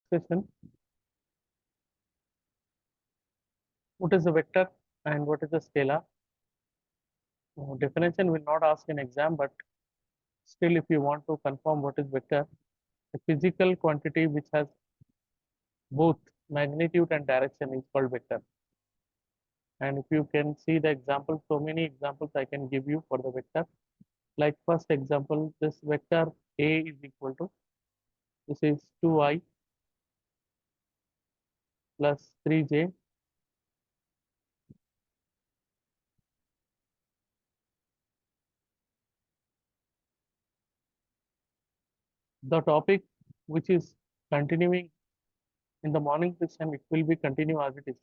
session. What is a vector and what is a scalar? Definition will not ask in exam, but still if you want to confirm what is vector, a physical quantity which has both magnitude and direction is called vector. And if you can see the examples, so many examples I can give you for the vector. Like first example, this vector A is equal to, this is 2i plus 3j the topic which is continuing in the morning session, it will be continue as it is.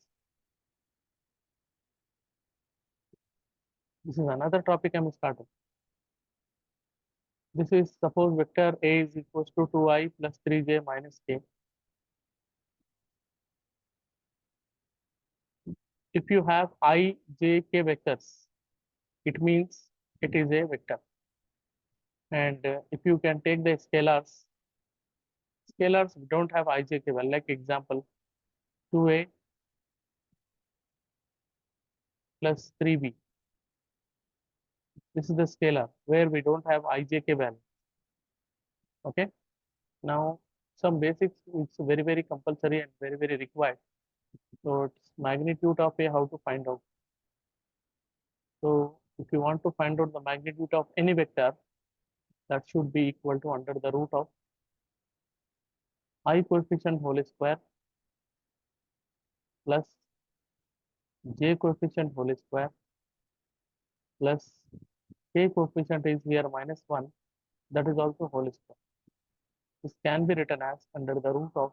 This is another topic I'm starting. This is suppose vector A is equals to 2i plus 3j minus k. If you have I, j, k vectors, it means it is a vector. And if you can take the scalars don't have I, j, k value. Like example, 2a plus 3b. This is the scalar where we don't have I, j, k value. Okay. Now some basics it's very compulsory and very required. So it's magnitude of a, how to find out. So if you want to find out the magnitude of any vector, that should be equal to under the root of I coefficient whole square plus j coefficient whole square plus k coefficient is here minus 1, that is also whole square. This can be written as under the root of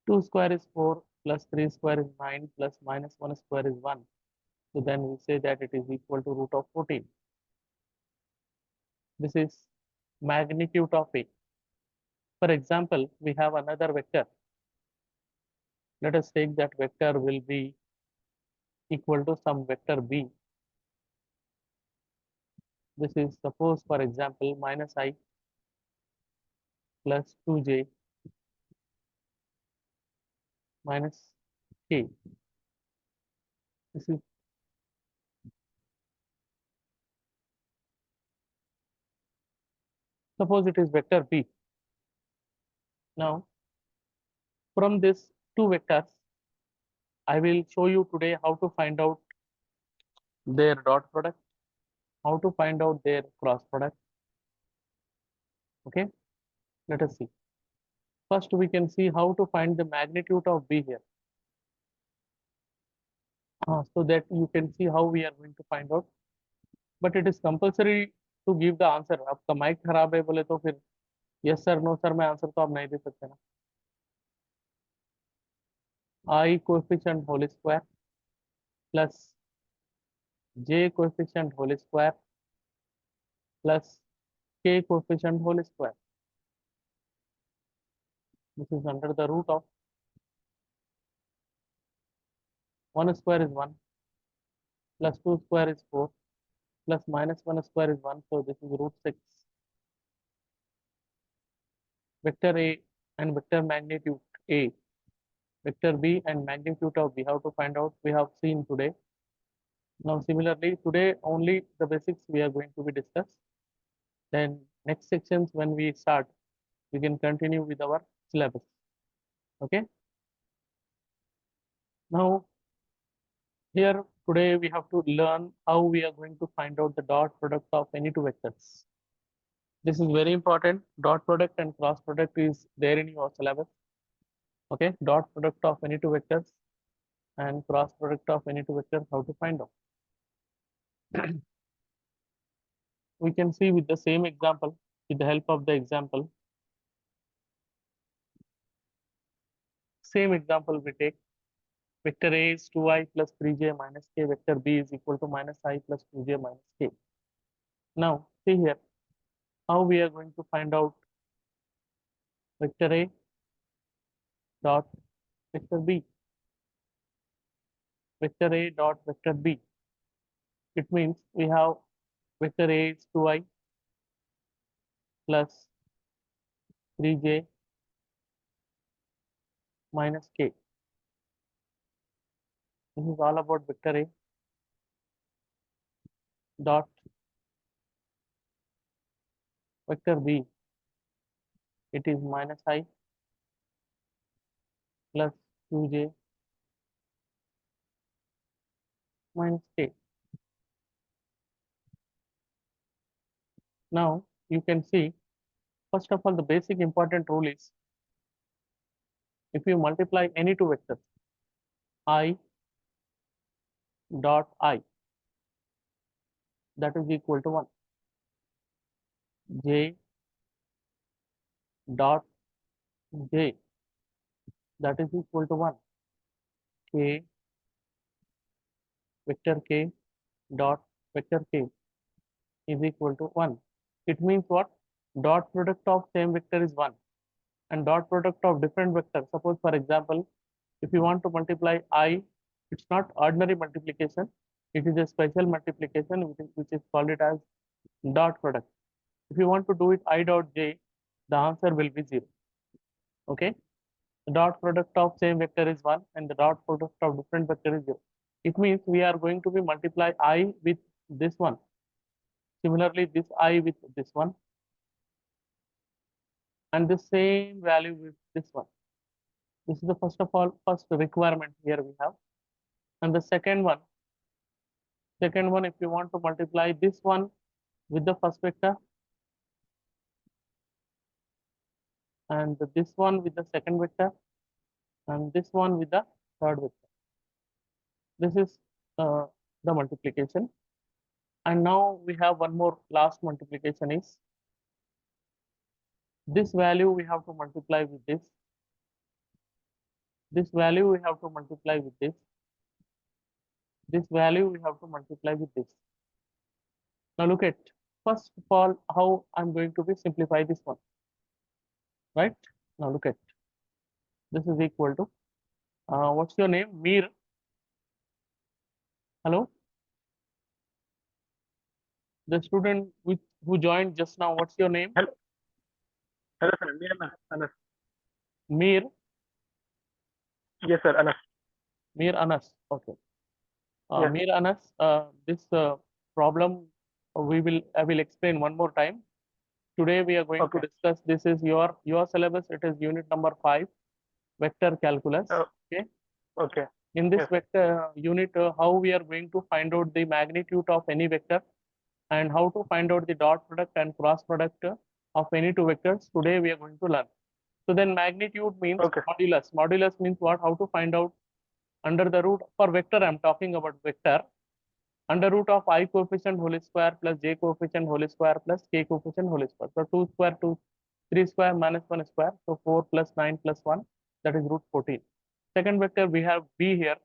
2 square is 4 plus 3 square is 9 plus minus 1 square is 1. So then we say that it is equal to root of 14. This is magnitude of A. For example, we have another vector. Let us take that vector will be equal to some vector B. This is suppose for example minus I plus 2j minus k. This is suppose it is vector B. Now from this two vectors, I will show you today how to find out their dot product, how to find out their cross product. Okay, let us see. First, we can see how to find the magnitude of B here. So that you can see how we are going to find out. But it is compulsory to give the answer. आपका mic खराब है बोले तो फिर yes sir no sir में answer तो आप नहीं दे सकते ना. I coefficient whole square plus j coefficient whole square plus k coefficient whole square. This is under the root of 1 square is 1 plus 2 square is 4 plus minus 1 square is 1. So this is root 6. Vector A and vector magnitude A, vector B and magnitude of B, how to find out we have seen today. Now similarly today only the basics we are going to be discussed. Then next sections when we start, we can continue with our syllabus. Okay. Now here today we have to learn how we are going to find out the dot product of any two vectors. This is very important. Dot product and cross product is there in your syllabus. Okay, dot product of any two vectors and cross product of any two vectors, how to find out. We can see with the same example, with the help of the example. Same example we take. Vector A is 2i plus 3j minus k. Vector B is equal to minus I plus 2j minus k. Now, see here, how we are going to find out vector A dot vector B. Vector A dot vector B. It means we have vector A is 2i plus 3j minus k. This is all about vector A dot vector B. It is minus I plus 2j minus k. Now you can see, first of all, the basic important rule is if you multiply any two vectors, I dot I, that is equal to 1, j dot j, that is equal to 1, k vector k dot vector k is equal to 1. It means what? Dot product of same vector is 1 and dot product of different vectors. Suppose for example, if you want to multiply I, it's not ordinary multiplication, it is a special multiplication which is called it as dot product. If you want to do it I dot j, the answer will be 0. Okay, the dot product of same vector is 1 and the dot product of different vector is 0. It means we are going to be multiply I with this one, similarly this I with this one, and the same value with this one. This is the first requirement here we have. And the second one, if you want to multiply this one with the first vector and this one with the second vector and this one with the third vector. This is the multiplication. And now we have one more last multiplication is this value we have to multiply with this. This value we have to multiply with this. This value we have to multiply with this. Now look at, first of all, how I'm going to be simplify this one, right? Now look at, this is equal to, what's your name? Mir. Hello? The student who joined just now, what's your name? Hello. Hello, sir. Me, Anas. Mir. Yes, sir. Anas. Mir Anas. Okay. Yes. Mir Anas, this problem I will explain one more time. Today we are going to Okay. discuss, this is your syllabus, it is unit number 5, vector calculus. Okay. Okay. In this Yes. vector unit, how we are going to find out the magnitude of any vector and how to find out the dot product and cross product of any two vectors. Today we are going to learn. So then magnitude means Okay. modulus. Modulus means what? How to find out under the root for vector. I'm talking about vector. Under root of I coefficient whole square plus j coefficient whole square plus k coefficient whole square. So 2 square 2, 3 square minus 1 square. So 4 plus 9 plus 1, that is root 14. Second vector we have b here.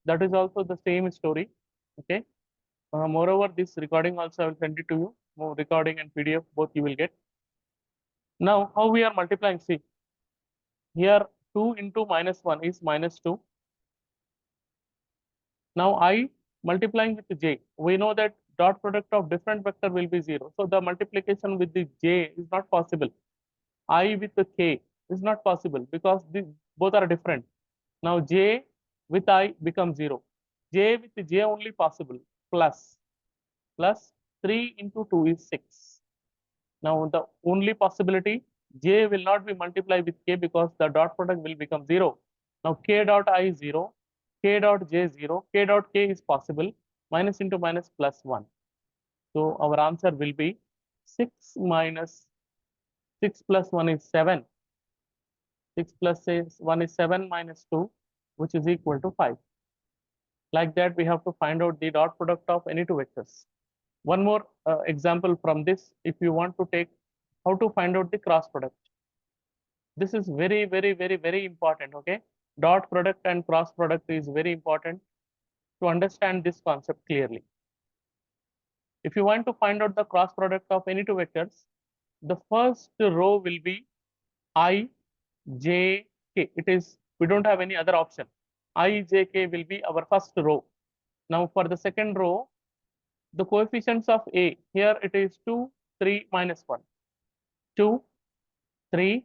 That is also the same story. Okay. Moreover, this recording also I will send it to you. More recording and PDF both you will get. Now how we are multiplying? See here 2 into minus 1 is minus 2. Now I multiplying with j. We know that dot product of different vector will be 0. So the multiplication with the j is not possible. I with the k is not possible because these both are different. Now j with I becomes 0. J with j only possible. Plus 3 into 2 is 6. Now the only possibility, j will not be multiplied with k because the dot product will become 0. Now k dot I is 0, k dot j 0, k dot k is possible, minus into minus plus 1. So our answer will be 6 minus 6 plus 1 is 7. 6 plus 1 is 7 minus 2, which is equal to 5. Like that, we have to find out the dot product of any two vectors. One more example from this, if you want to take how to find out the cross product. This is very, very, very, very important. Okay. Dot product and cross product is very important to understand this concept clearly. If you want to find out the cross product of any two vectors, the first row will be I, J, K. It is, we don't have any other option. I, J, K will be our first row. Now for the second row, the coefficients of A, here it is 2, 3, minus 1. 2, 3,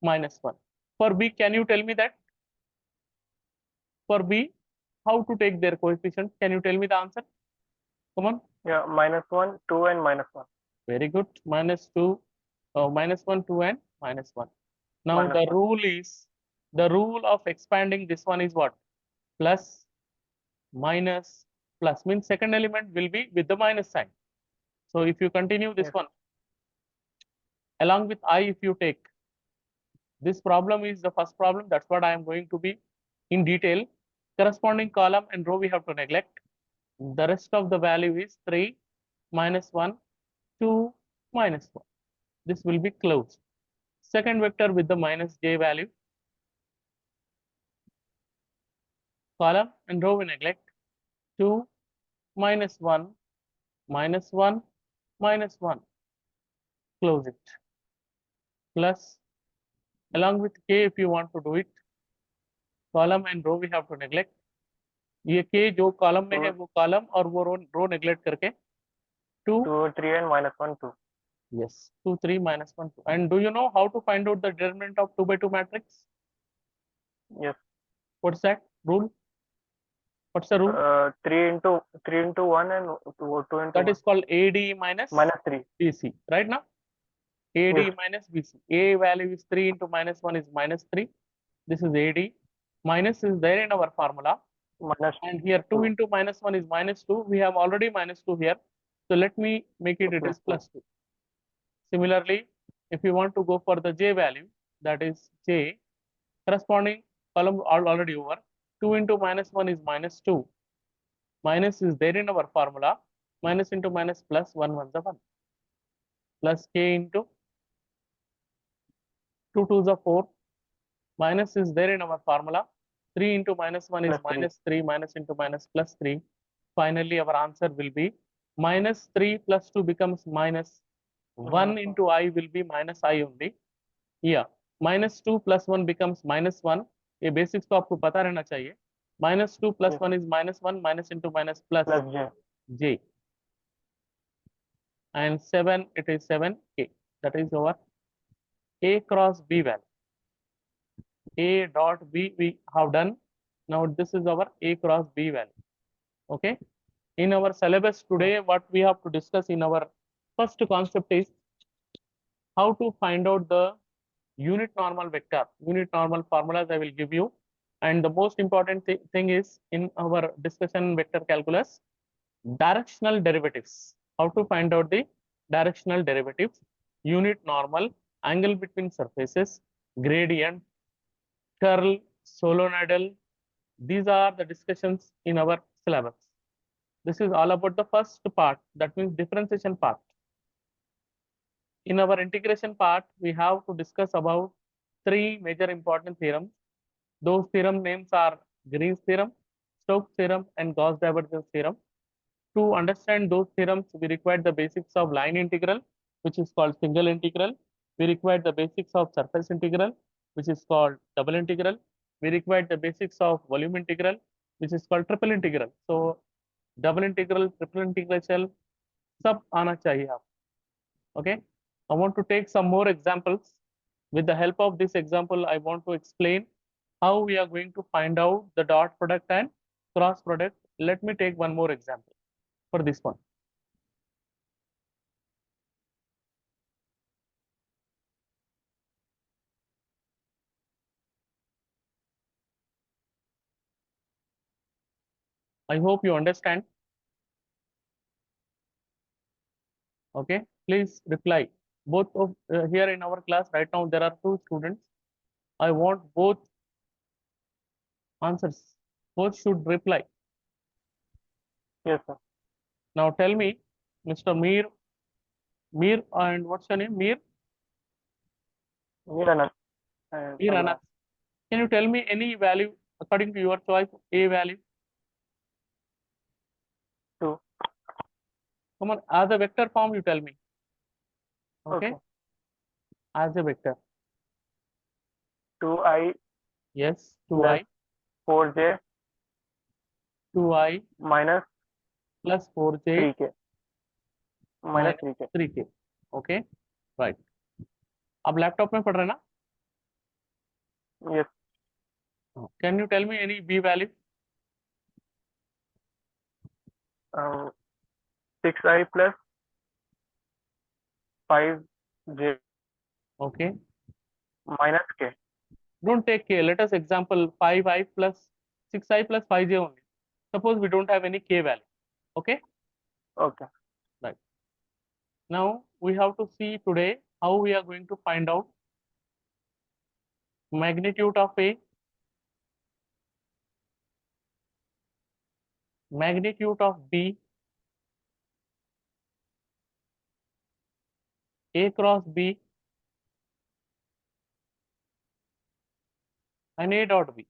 minus 1. For B, can you tell me that? For B, how to take their coefficient? Can you tell me the answer? Come on. Yeah, -1, 2, and -1. Very good. -2, -1, 2, and -1. Now -1. the rule of expanding this one is what? Plus, minus, plus means second element will be with the minus sign. So if you continue this Yes. one, along with I, if you take, this problem is the first problem. That's what I am going to be in detail. Corresponding column and row we have to neglect. The rest of the value is 3, -1, 2, -1. This will be closed. Second vector with the minus j value. Column and row we neglect. 2, -1, -1, -1. Close it. Plus, along with k if you want to do it, column and row we have to neglect. ये k जो column में है वो column और वो रो neglect करके 2, 2, 3, and -1, 2. yes, 2, 3, -1, 2. And do you know how to find out the determinant of 2 by 2 matrix? Yes. What's that rule? What's the rule? 3 into 1 and 2 into That 1. is called AD minus -3. BC, right now? AD Yes. minus BC. A value is 3 into -1 is -3. This is AD. Minus is there in our formula. And here 2 into -1 is -2. We have already -2 here. So let me make it, it is +2. Similarly, if you want to go for the j value, that is j, corresponding column already over. 2 into -1 is -2. Minus is there in our formula. Minus into minus plus 1, 1 is 1. Plus k into 2, 2 is 4. Minus is there in our formula. 3 into -1 is -3. Minus into minus plus 3. Finally, our answer will be -3 plus 2 becomes minus 1 into I will be minus I only. Yeah, -2 plus 1 becomes -1. ये basics तो आपको पता रहना चाहिए. -2 plus 1 is -1. Minus into minus plus j. And 7, it is 7k. That is our A cross B value. A dot B we have done. Now this is our A cross B value. Okay. In our syllabus today, what we have to discuss in our first concept is how to find out the unit normal vector. Unit normal formulas I will give you. And the most important thing is in our discussion vector calculus, directional derivatives. How to find out the directional derivatives, unit normal, angle between surfaces, gradient, curl, solenoidal. These are the discussions in our syllabus. This is all about the first part, that means differentiation part. In our integration part, we have to discuss about 3 major important theorems. Those theorem names are Green's theorem, Stokes theorem, and Gauss divergence theorem. To understand those theorems, we require the basics of line integral, which is called single integral. We require the basics of surface integral, which is called double integral. We require the basics of volume integral, which is called triple integral. So double integral, triple integration, सब आना चाहिए आप. Okay. I want to take some more examples. With the help of this example, I want to explain how we are going to find out the dot product and cross product. Let me take one more example for this one. I hope you understand. Okay, please reply. Both of here in our class right now, there are 2 students. I want both answers. Both should reply. Yes, sir. Now tell me, Mr. Mir, and what's your name? Mir Anas. Anas. Can you tell me any value according to your choice? A value. 2. Come on, as a vector form, you tell me. Okay. As a vector. 2i. Yes, 2i. 4j. 2i minus plus 4j 3k. minus 3k. 3k. Okay, right. अब laptop में पढ़ रहे ना? Yes. Can you tell me any B value? 6i plus 5j Okay. minus k. Don't take K. Let us example 5i plus 6i plus 5j only. Suppose we don't have any K value. Okay. Okay. Right. Now we have to see today how we are going to find out magnitude of A, magnitude of B, A cross B, and A dot B.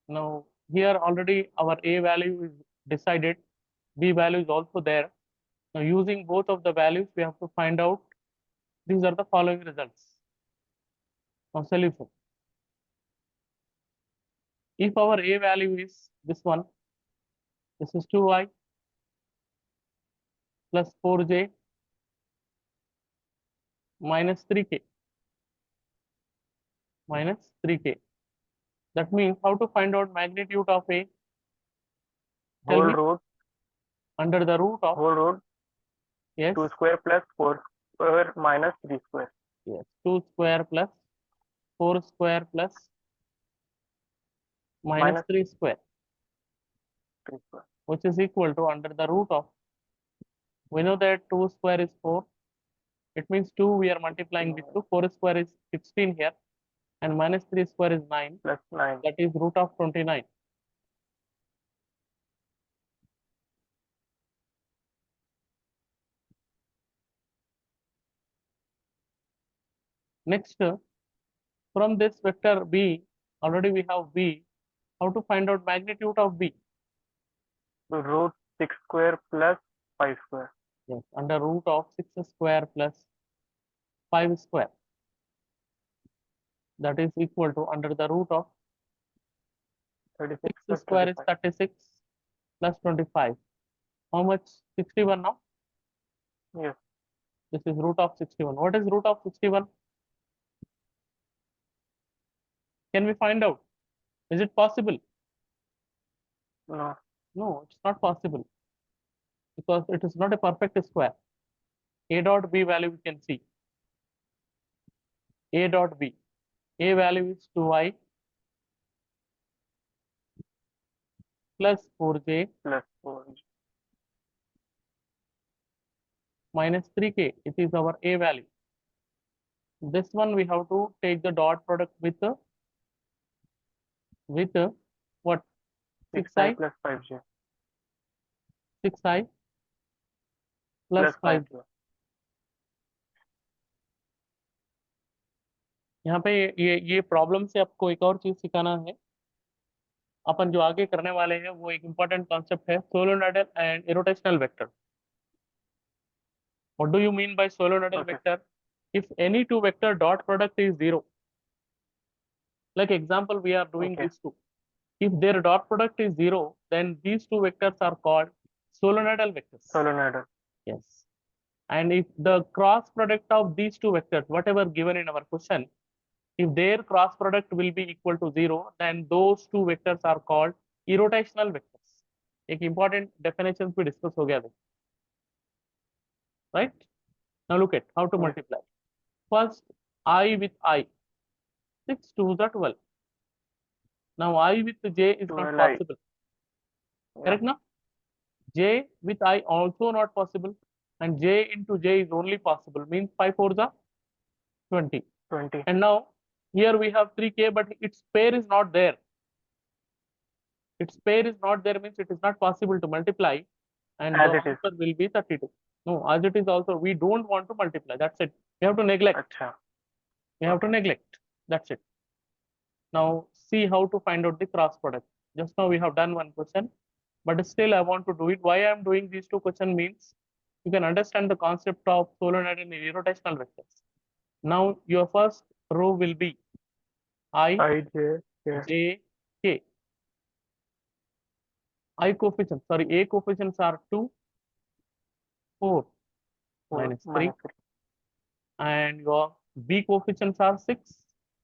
Now here already our A value is decided, B value is also there. Now using both of the values, we have to find out these are the following results. Now solution. If our A value is this one, this is 2i plus 4j minus 3k minus 3k. That means how to find out magnitude of A? Tell Whole me. root Under the root of, whole root yes, 2 square plus 4 square minus 3 square. yes, 2 square plus 4 square plus minus Minus 3 square, 3 square. which is equal to under the root of, we know that 2 square is 4. It means 2 we are multiplying with 2. 4 square is 16 here, and minus 3 square is 9. Plus 9. That is root of 29. Next, from this vector B, already we have B. How to find out magnitude of B? Root 6 square plus 5 square. Yes, under root of 6 square plus 5 square. That is equal to under the root of 36 6 plus square is 25. 36 plus 25. How much? 61 now? Yes. This is root of 61. What is root of 61? Can we find out? Is it possible? No. No, it's not possible because it is not a perfect square. A dot B value we can see. A dot B. A value is 2i plus 4j Plus 4. minus 3k. It is our A value. This one we have to take the dot product with what? 6i 6i, plus 5j 6i plus plus 5. 5j. यहाँ पे ये problem से आपको एक और चीज सिखाना है। अपन जो आगे करने वाले हैं वो एक इंपॉर्टेंट कॉन्सेप्ट है solenoidal and irrotational vector. What do you mean by solenoidal Okay. Vector? If any two vector dot product is zero, like example we are doing Okay. these two, if their dot product is zero, then these two vectors are called solenoidal vectors. Solenoidal. Yes. And if the cross product of these two vectors, whatever given in our question, if their cross product will be equal to zero, then those two vectors are called irrotational vectors. एक important definition भी discuss हो गया, right? Now look at how to Yes. multiply. First, I with I, 6 2s are 12. Now I with j is not 12i. possible, Yeah. correct now? J with I also not possible, and j into j is only possible, means 5 4s are 20. 20. And now here we have 3k, but its pair is not there. Its pair is not there means it is not possible to multiply, and As the it is. answer will be 32. No, as it is also, we don't want to multiply. That's it. We have to neglect. Acha. We have to neglect. That's it. Now see how to find out the cross product. Just now we have done one question, but still I want to do it. Why I am doing these two questions means you can understand the concept of solenoid and irrotational vectors. Now your first row will be I, ij. Yeah. j, k. I coefficients, sorry, A coefficients are 2, 4, 4 minus 3, minus 3. and your B coefficients are 6,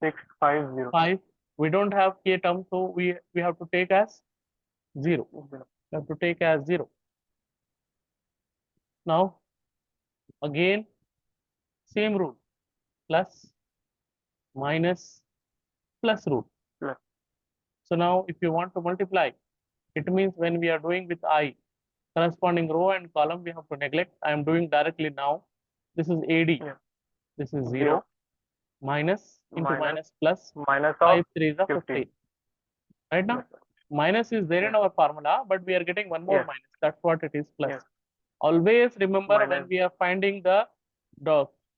650. 5. We don't have k term, so we have to take as 0. We have to take as 0. Now, again, same rule, plus, minus, plus rule. Plus. So now, if you want to multiply, it means when we are doing with I, corresponding row and column, we have to neglect. I am doing directly now. This is AD. Yeah. This is 0. 0. Minus into Minus. minus plus. Minus 5 of 3 is a 15. 15. Right now, Yes, sir. minus is there in Yes. our formula, but we are getting one more Yes. minus. That's what it is, plus. Yes. Always remember when Minus. we are finding the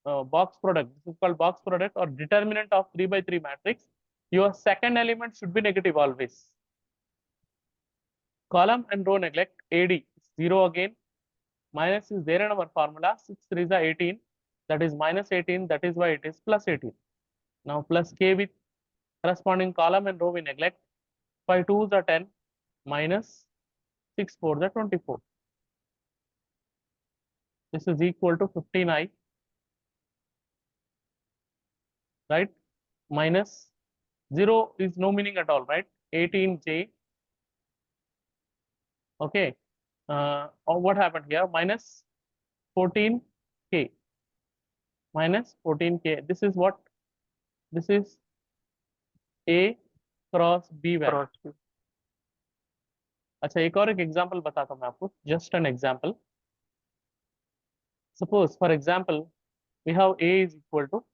box product, this is called box product or determinant of 3 by 3 matrix, your second element should be negative always. Column and row neglect, AD, 0 again. Minus is there in our formula, 6 3 is 18, that is minus 18, that is why it is plus 18. Now plus K with corresponding column and row we neglect. 5 2s are 10, minus 6 4s are 24. This is equal to 15I, right? Minus 0 is no meaning at all, right? 18J. Okay. What happened here? Minus 14K. Minus 14K. This is what? This is A cross B value. Cross. अच्छा, एक और एक example बताता हूं मैं आपको. Just an example. Suppose, for example, we have A is equal to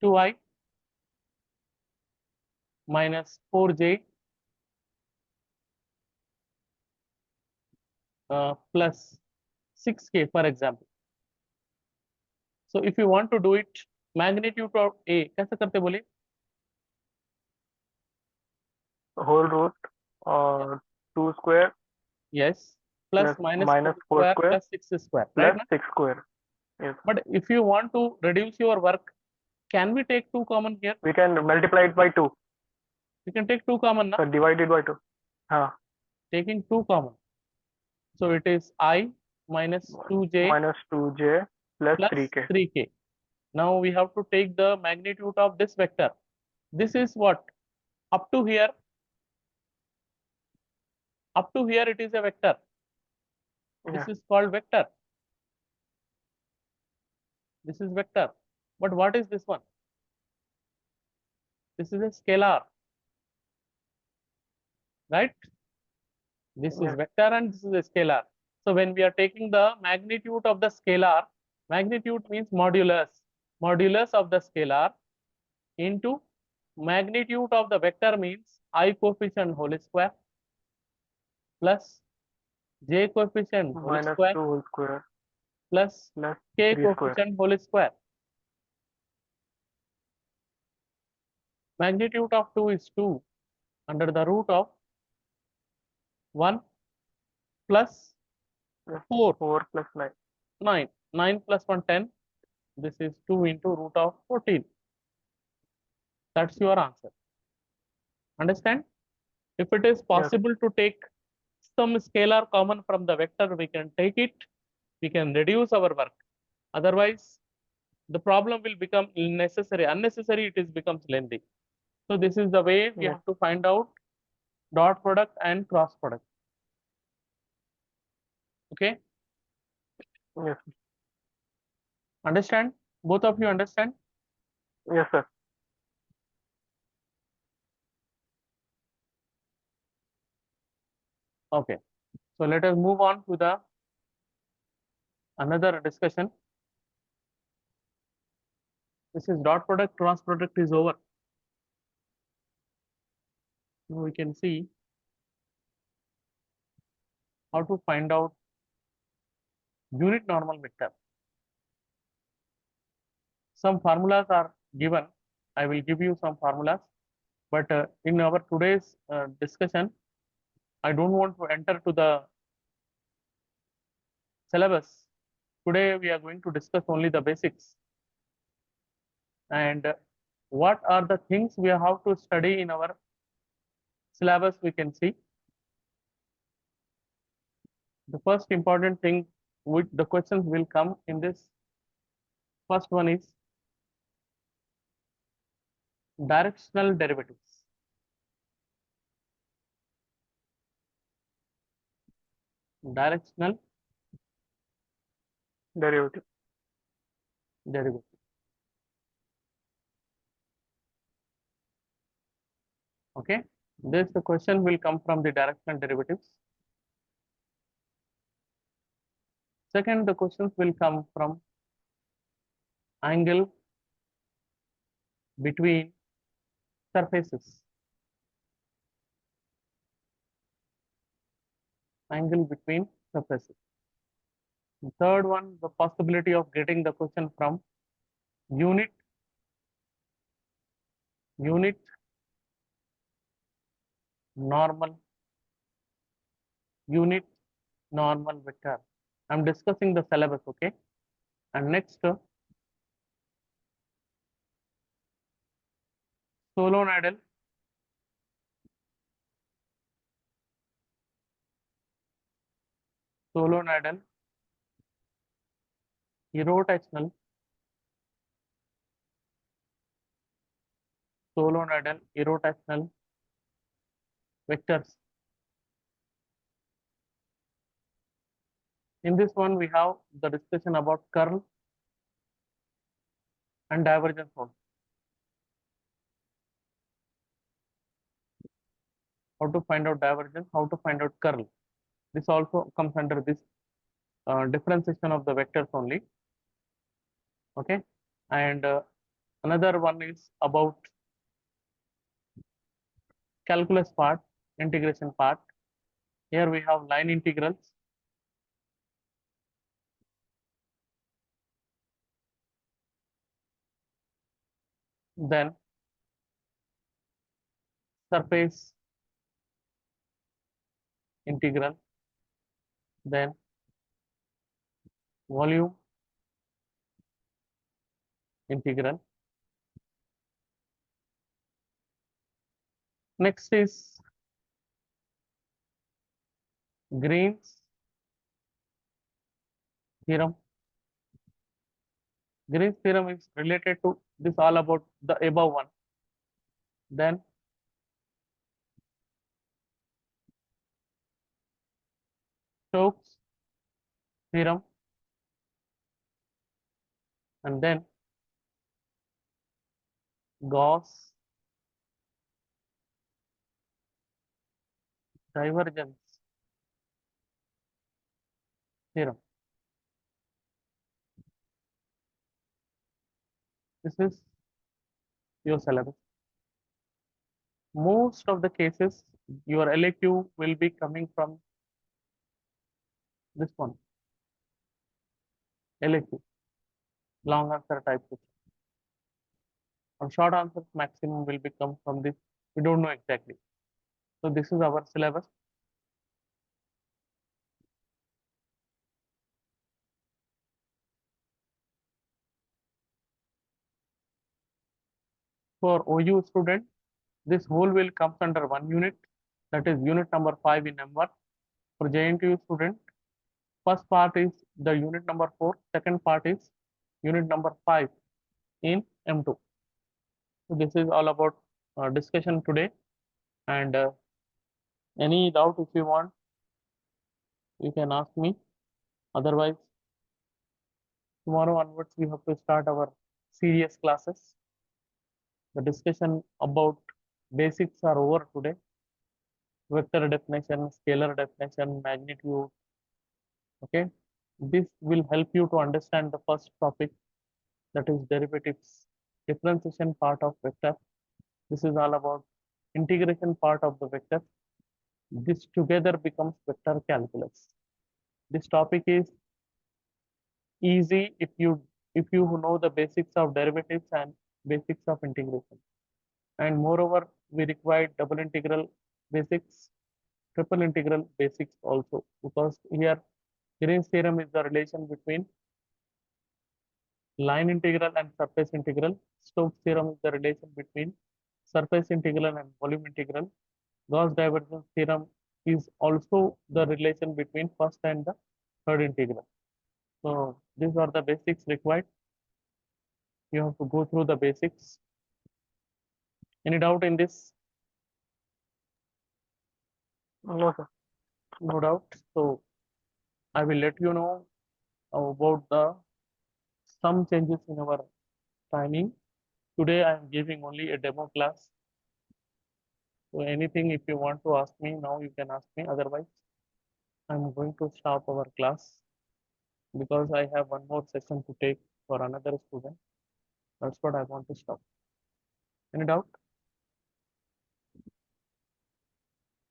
2I minus 4J plus 6K, for example. So if you want to do it, magnitude of A कैसे करते बोले? Whole root or 2 square Yes, plus plus minus 4 minus 4 square square plus 6 square, right? plus 6 square. Yes. But if you want to reduce your work, can we take 2 common here? We can multiply it by 2. You can take 2 common, na? So divide it by 2. Taking 2 common. So it is I minus 2J Minus 2J plus plus 3K. 3K. Now we have to take the magnitude of this vector. This is what? Up to here. Up to here it is a vector. This is called vector. This is vector. But what is this one? This is a scalar. Right? This is vector and this is a scalar. So when we are taking the magnitude of the scalar, magnitude means modulus. Modulus of the scalar into magnitude of the vector means I coefficient whole square plus J coefficient whole Minus square 2 whole square plus plus K 3 square. coefficient whole square. Magnitude of 2 is 2 under the root of 1 plus 4, 4 plus 9. 9. 9 plus 1, 10. This is 2 into root of 14. That's your answer. Understand? If it is possible to take some scalar common from the vector, we can take it. We can reduce our work. Otherwise, the problem will become unnecessary. Unnecessary, it is becomes lengthy. So this is the way we have to find out dot product and cross product. Okay? Yes. Understand? Both of you understand? Yes, sir. Okay. So let us move on to the another discussion. This is dot product, cross product is over. Now we can see how to find out unit normal vector. Some formulas are given. I will give you some formulas, but in our today's discussion, I don't want to enter to the syllabus. Today we are going to discuss only the basics and what are the things we have to study in our syllabus. We can see the first important thing which the questions will come in this. First one is Directional derivatives. Directional Derivative. derivative. Okay. This the question will come from the directional derivatives. Second, the questions will come from angle between surfaces. Angle between surfaces. The third one, the possibility of getting the question from unit, unit, normal, unit, normal vector. I'm discussing the syllabus, okay? And next, solenoidal, solenoidal, irrotational, solenoidal, irrotational vectors. In this one, we have the discussion about curl and divergence also. How to find out divergence, how to find out curl. This also comes under this differentiation of the vectors only. Okay. And another one is about calculus part, integration part. Here we have line integrals, then surface integral, then volume integral. Next is Green's theorem. Green's theorem is related to this all about the above one. Then Stokes theorem, and then Gauss divergence theorem. This is your syllabus. Most of the cases, your elective will be coming from this one, elective, long answer type question. Or short answers maximum will become from this. We don't know exactly. So this is our syllabus. For OU student, this whole will comes under one unit, that is unit number 5 in M1. For JNTU student, first part is the unit number 4, second part is unit number 5 in M2. So this is all about discussion today, and any doubt if you want, you can ask me. Otherwise, tomorrow onwards we have to start our serious classes. The discussion about basics are over today. Vector definition, scalar definition, magnitude. Okay, this will help you to understand the first topic, that is derivatives, differentiation part of vector. This is all about integration part of the vector. This together becomes vector calculus. This topic is easy if you know the basics of derivatives and basics of integration. And moreover, we require double integral basics, triple integral basics also, because here Green's theorem is the relation between line integral and surface integral. Stokes theorem is the relation between surface integral and volume integral. Gauss divergence theorem is also the relation between first and the third integral. So these are the basics required. You have to go through the basics. Any doubt in this? No, sir. No doubt. So I will let you know about the some changes in our timing. Today I am giving only a demo class. So anything if you want to ask me now, you can ask me. Otherwise, I'm going to stop our class because I have one more session to take for another student. That's what I want to stop. Any doubt?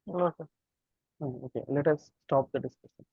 No, sir. Okay, let us stop the discussion.